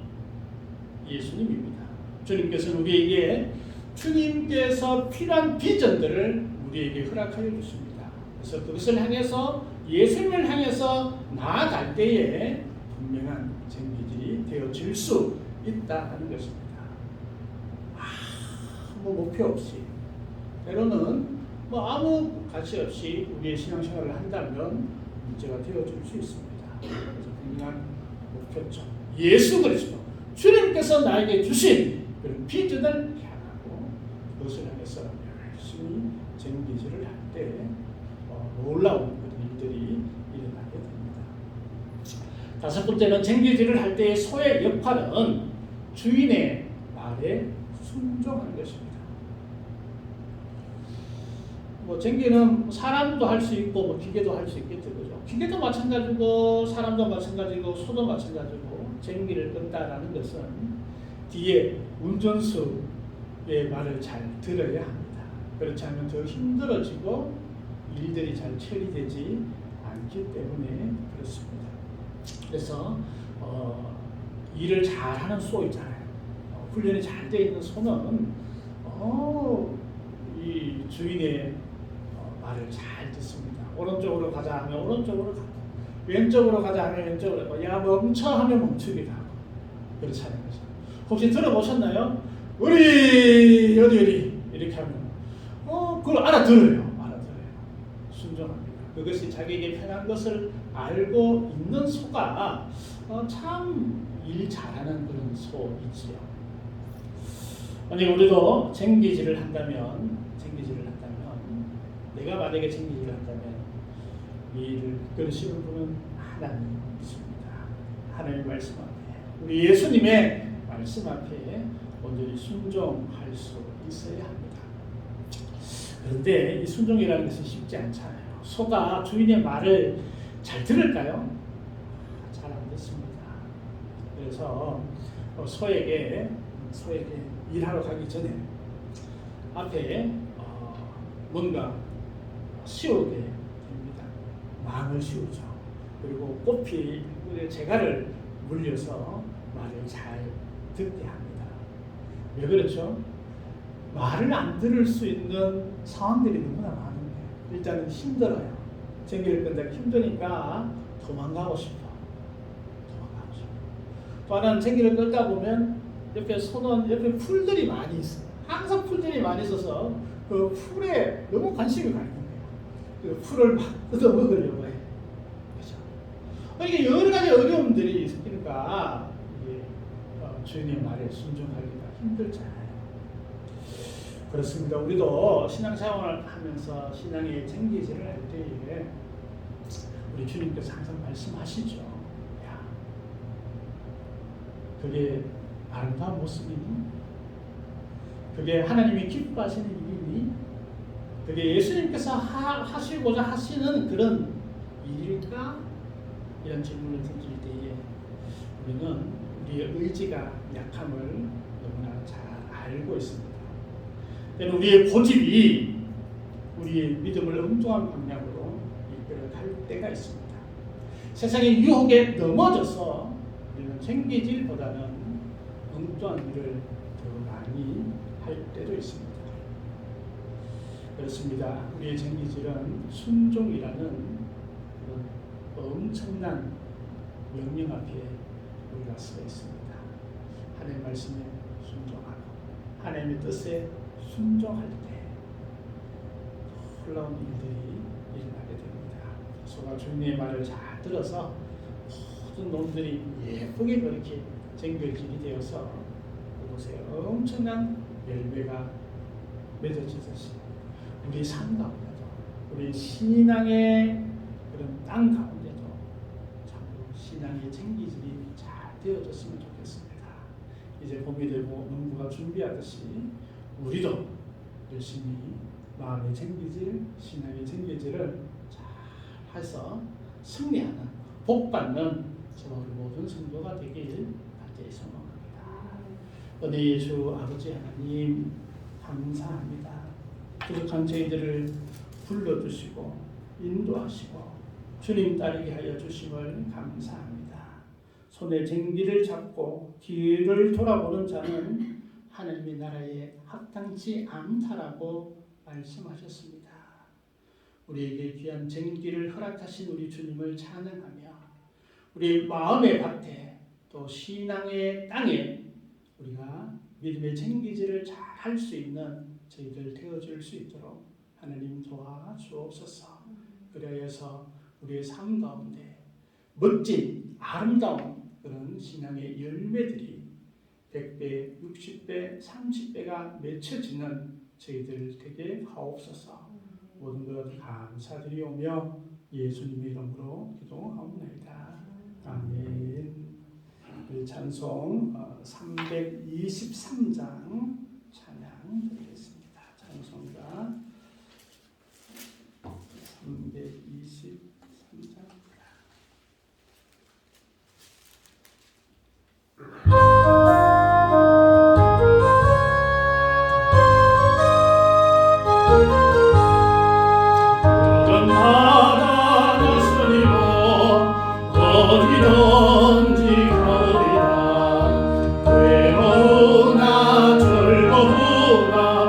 [SPEAKER 2] 예수님입니다. 주님께서는 우리에게 주님께서 필요한 비전들을 우리에게 허락하여 주십니다. 그래서 그것을 향해서 예수님을 향해서 나아갈 때에 분명한 쟁기질이 되어질 수 있다는 것입니다. 아무 목표 없이 때로는 아무 가치 없이 우리의 신앙생활을 한다면 문제가 되어질 수 있습니다. 그래서 분명한 목표점 예수 그리스도 주님께서 나에게 주신 그런 비전을 향하고 그것을 향해서 열심히 쟁기질을 할 때 놀라운 그런 일들이 일어나게 됩니다. 다섯 번째는 쟁기질을 할 때의 소의 역할은 주인의 말에 순종하는 것입니다. 쟁기는 사람도 할 수 있고 기계도 할 수 있겠죠. 그죠? 기계도 마찬가지고 사람도 마찬가지고 소도 마찬가지고 쟁기를 끈다라는 것은 뒤에 운전수의 말을 잘 들어야 합니다. 그렇지 않으면 더 힘들어지고 일들이 잘 처리되지 않기 때문에 그렇습니다. 그래서 일을 잘하는 소 있잖아요. 훈련이 잘 되어 있는 소는 이 주인의 말을 잘 듣습니다. 오른쪽으로 가자 하면 오른쪽으로 가고, 왼쪽으로 가자 하면 왼쪽으로 가고, 야 멈춰 하면 멈추기도 하고, 그렇잖아요. 혹시 들어보셨나요? 우리 어디 이렇게 하면 그걸 알아들어요. 순종합니다. 그것이 자기에게 편한 것을 알고 있는 소가 참 일 잘하는 그런 소이지요. 만약에 우리도 쟁기질을 한다면 내가 만약에 쟁기질을 한다면 이 일을 이끌으시는 분은 하나님이십니다. 하나님의 말씀 앞에, 우리 예수님의 말씀 앞에 온전히 순종할 수 있어야 합니다. 그런데 이 순종이라는 것은 쉽지 않잖아요. 소가 주인의 말을 잘 들을까요? 잘 안 듣습니다. 그래서 소에게 일하러 가기 전에 앞에 뭔가 씌우게 됩니다. 망을 씌우죠. 그리고 꽃피 재갈을 물려서 말을 잘 듣게 합니다. 왜 그렇죠? 말을 안 들을 수 있는 상황들이 너무나 많은데 일단은 힘들어요. 쟁기를 끈다 힘드니까 도망가고 싶어. 또 하나는 쟁기를 끌다 보면 옆에 풀들이 많이 있어요. 항상 풀들이 많이 있어서 그 풀에 너무 관심이 가 있는 거예요. 그 풀을 막 뜯어 먹으려고 해요. 그렇죠? 이게 여러 가지 어려움들이 있으니까 주인의 말에 순종하기가 힘들잖아요. 그렇습니다. 우리도 신앙생활을 하면서 신앙의 쟁기질을 할 때에 우리 주님께서 항상 말씀하시죠. 야, 그게 아름다운 모습이니? 그게 하나님이 기뻐하시는 일이니? 그게 예수님께서 하시고자 하시는 그런 일일까? 이런 질문을 던질 때에 우리는 우리의 의지가 약함을 너무나 잘 알고 있습니다. 우리의 고집이 우리의 믿음을 엉뚱한 방향으로 이끌어갈 때가 있습니다. 세상의 유혹에 넘어져서 우리는 쟁기질보다는 엉뚱한 일을 더 많이 할 때도 있습니다. 그렇습니다. 우리의 쟁기질은 순종이라는 그런 엄청난 명령 앞에 우리가 서 있습니다. 하나님의 말씀에 순종하고 하나님의 뜻에 순종할 때 놀라운 일들이 일어나게 됩니다. 소가 주인의 말을 잘 들어서 모든 놈들이 예쁘게 그렇게 쟁겨질이 되어서 그곳에 엄청난 열매가 맺어지듯이 우리 삶 가운데도 우리 신앙의 그런 땅 가운데도 참 신앙의 쟁기질이 잘 되어졌으면 좋겠습니다. 이제 봄이 되고 농부가 준비하듯이 우리도 열심히 마음의 쟁기질, 신앙의 쟁기질을 잘 해서 승리하는, 복받는 저와 우리 모든 성도가 되길 간절히 소망합니다. 은혜의 주 아버지 하나님 감사합니다. 부족한 저희들을 불러주시고 인도하시고 주님 따르게 하여 주심을 감사합니다. 손에 쟁기를 잡고 뒤를 돌아보는 자는 하나님의 나라에 합당치 않다라고 말씀하셨습니다. 우리에게 귀한 쟁기를 허락하신 우리 주님을 찬양하며 우리 마음의 밭에 또 신앙의 땅에 우리가 믿음의 쟁기질을 잘 할 수 있는 저희들 되어줄 수 있도록 하나님 도와주옵소서. 그래서 우리의 삶 가운데 멋진 아름다운 그런 신앙의 열매들이 100배, 60배, 30배가 맺혀지는 저희들 되게 하옵소서. 모든 것 감사드리오며 예수님의 이름으로 기도하옵나이다. 아멘. 우리 찬송 323장 찬양 드리겠습니다. 찬송가 323장.
[SPEAKER 1] 어디든지 가리라. 괴로우나 즐거우나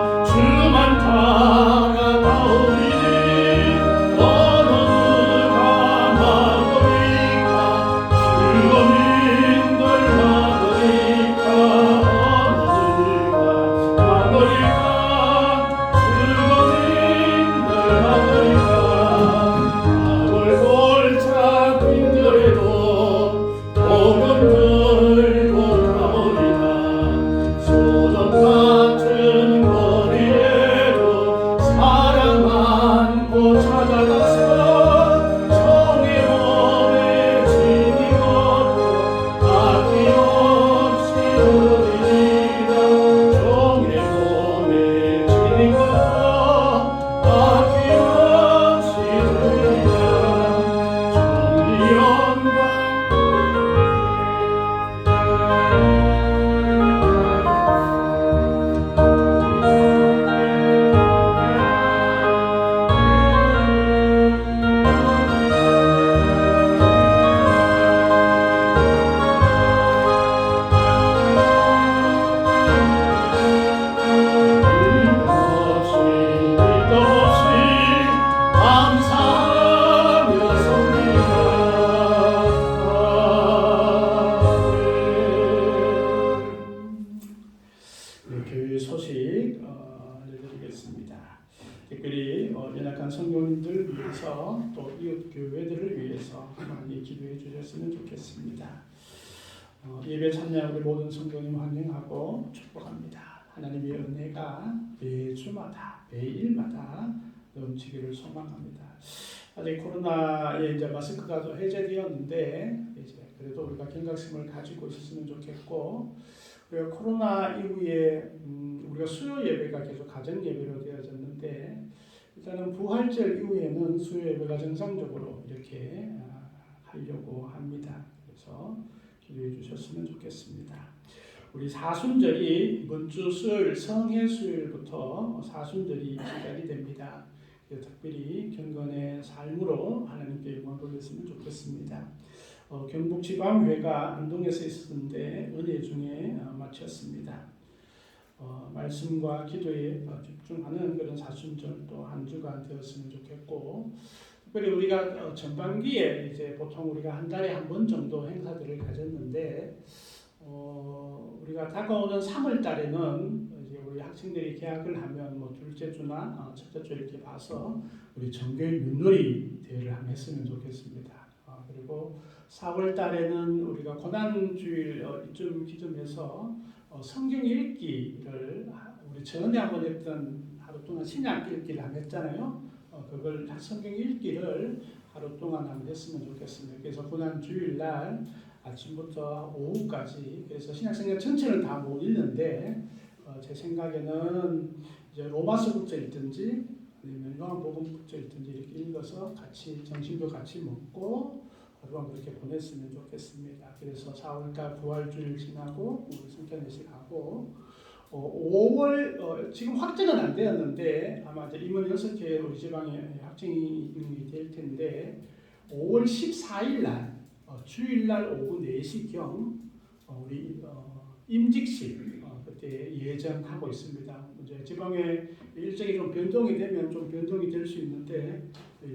[SPEAKER 2] 특별히 연약한 성도님들 위해서 또 이웃 교회들을 위해서 많이 기도해 주셨으면 좋겠습니다. 예배 참여한 우리 모든 성도님 환영하고 축복합니다. 하나님의 은혜가 매주마다 매일마다 넘치기를 소망합니다. 아직 코로나에 이제 마스크가 좀 해제되었는데 이제 그래도 우리가 경각심을 가지고 있었으면 좋겠고, 우리가 코로나 이후에 우리가 수요 예배가 계속 가정 예배로 되어졌는데, 일단은 부활절 이후에는 수요 예배가 정상적으로 이렇게 하려고 합니다. 그래서 기도해 주셨으면 좋겠습니다. 우리 사순절이 이번 주 수요일 성해 수요일부터 사순절이 시작이 됩니다. 특별히 경건의 삶으로 하나님께 영광 돌렸으면 좋겠습니다. 경북지방회가 안동에서 있었는데 은혜 중에 마쳤습니다. 말씀과 기도에 집중하는 그런 사순절 또 한 주간 되었으면 좋겠고, 특별히 우리가 전반기에 이제 보통 우리가 한 달에 한 번 정도 행사들을 가졌는데, 우리가 다가오는 3월 달에는 이제 우리 학생들이 개학을 하면 뭐 둘째 주나 첫째 주 이렇게 봐서 우리 정교회 윷놀이 대회를 한번 했으면 좋겠습니다. 그리고 4월 달에는 우리가 고난주일 이쯤 기점에서 성경 읽기를 우리 전에 한번 했던 하루 동안 신약 읽기를 한번 했잖아요. 그걸 성경 읽기를 하루 동안 한번 했으면 좋겠습니다. 그래서 고난주일 날 아침부터 오후까지, 그래서 신약성경 전체를 다 못 읽는데 제 생각에는 이제 로마서부터 읽든지 아니면 요한복음부터 읽든지 이렇게 읽어서 같이 점심도 같이 먹고 하루만 그렇게 보냈으면 좋겠습니다. 그래서 4월달 부활주일 지나고 우리 성찬예식하고 5월 지금 확정은 안 되었는데 아마 이제 임원 6개 우리 지방에 확정이 될 텐데 5월 14일 날 주일날 오후 4시경 우리 임직식 그때 예정하고 있습니다. 이제 지방에 일정이 좀 변동이 되면 좀 변동이 될 수 있는데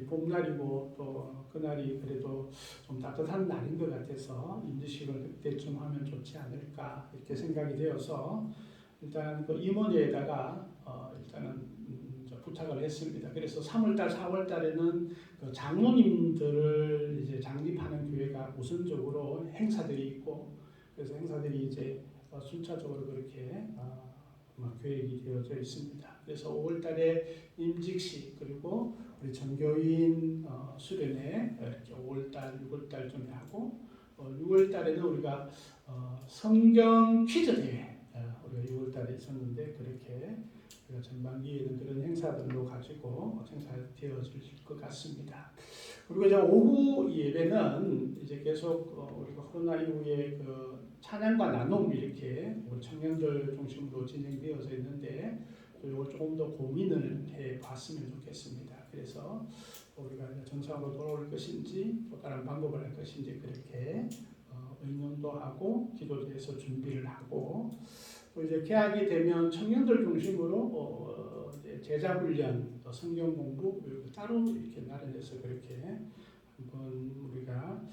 [SPEAKER 2] 봄날이고 또 그날이 그래도 좀 따뜻한 날인 것 같아서 임직식을 그때쯤 하면 좋지 않을까 이렇게 생각이 되어서 일단 그 임원회에다가 일단은 부탁을 했습니다. 그래서 3월달, 4월달에는 그 장로님들을 이제 장립하는 교회가 우선적으로 행사들이 있고, 그래서 행사들이 이제 순차적으로 그렇게 계획이 되어져 있습니다. 그래서 5월달에 임직식 그리고 우리 전교인 수련회 이렇게 5월달, 6월달쯤에 하고 6월달에는 우리가 성경 퀴즈 대회 우리가 6월달에 있었는데 그렇게 우리가 전반기에는 그런 행사들로 가지고 행사되어질 것 같습니다. 그리고 이제 오후 예배는 이제 계속 우리가 코로나 이후에 그 찬양과 나눔 이렇게 우리 청년들 중심으로 진행되어져 있는데 이걸 조금 더 고민을 해봤으면 좋겠습니다. 그래서 우리가 정상으로 돌아올 것인지 또 다른 방법을 할 것인지 그렇게 의논도 하고 기도대에서 준비를 하고, 또 이제 개학이 되면 청년들 중심으로 제자 훈련, 또 성경 공부 따로 이렇게 마련해서 그렇게 한번 우리가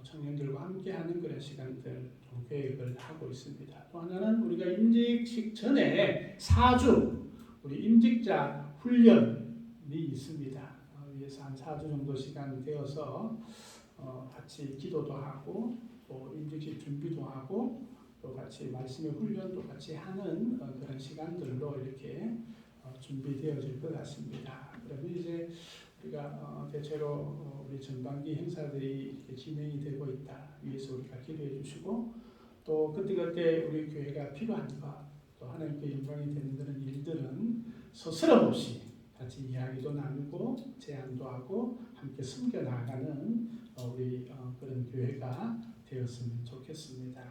[SPEAKER 2] 청년들과 함께하는 그런 시간들 좀 계획을 하고 있습니다. 또 하나는 우리가 임직식 전에 4주 우리 임직자 훈련이 있습니다. 위에서 한 4주 정도 시간 되어서 같이 기도도 하고 또 임직식 준비도 하고 또 같이 말씀의 훈련도 같이 하는 그런 시간들로 이렇게 준비되어질 것 같습니다. 그러면 이제 우리가 대체로 우리 전반기 행사들이 이렇게 진행이 되고 있다 위해서 우리가 기도해 주시고 또 그때그때 우리 교회가 필요한 것 또 하나님께 영광이 되는 그런 일들은 서스럼 없이 같이 이야기도 나누고 제안도 하고 함께 섬겨 나가는 우리 그런 교회가 되었으면 좋겠습니다.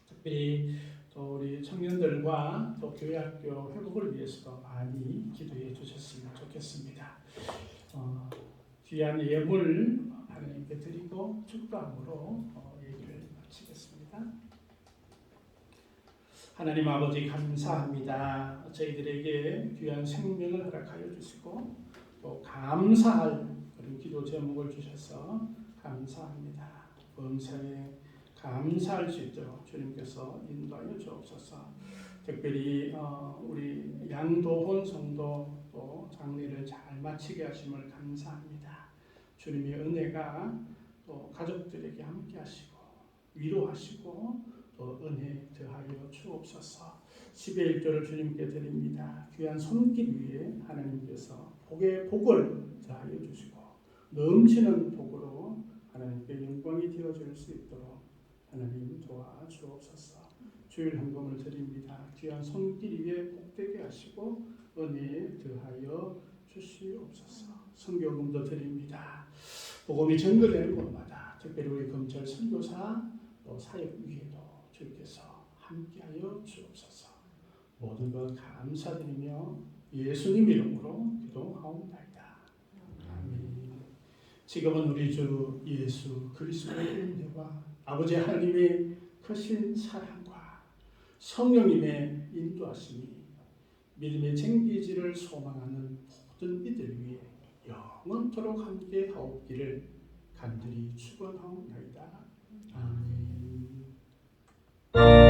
[SPEAKER 2] 특별히 또 우리 청년들과 또 교회학교 회복을 위해서도 많이 기도해 주셨으면 좋겠습니다. 귀한 예물 하나님께 드리고 축도함으로 얘기를 마치겠습니다. 하나님 아버지 감사합니다. 저희들에게 귀한 생명을 허락하여 주시고 또 감사할 그런 기도 제목을 주셔서 감사합니다. 범사에 감사할 수 있도록 주님께서 인도하여 주옵소서. 특별히 우리 양도혼 성도 또 장례를 잘 마치게 하심을 감사합니다. 주님의 은혜가 또 가족들에게 함께 하시고 위로하시고 또 은혜 더하여 주옵소서. 10의 1조를 주님께 드립니다. 귀한 손길 위에 하나님께서 복의 복을 더하여 주시고 넘치는 복으로 하나님께 영광이 되어질 수 있도록 하나님 도와주옵소서. 주일 헌금을 드립니다. 귀한 손길 위에 복되게 하시고 은혜 더하여 주시옵소서. 선교금도 드립니다. 복음이 전거되는 곳마다 특별히 우리 검찰 선교사 또 사역 위에도 주께서 함께하여 주옵소서. 모든 것 감사드리며 예수님 이름으로 기도하옵나이다. 아멘. 지금은 우리 주 예수 그리스도의 은혜와 아버지 하나님의 크신 사랑과 성령님의 인도하심이 믿음의 쟁기지를 소망하는 모든 이들 위해 영원토록 함께 하옵기를 간절히 축원하옵나이다. 아멘.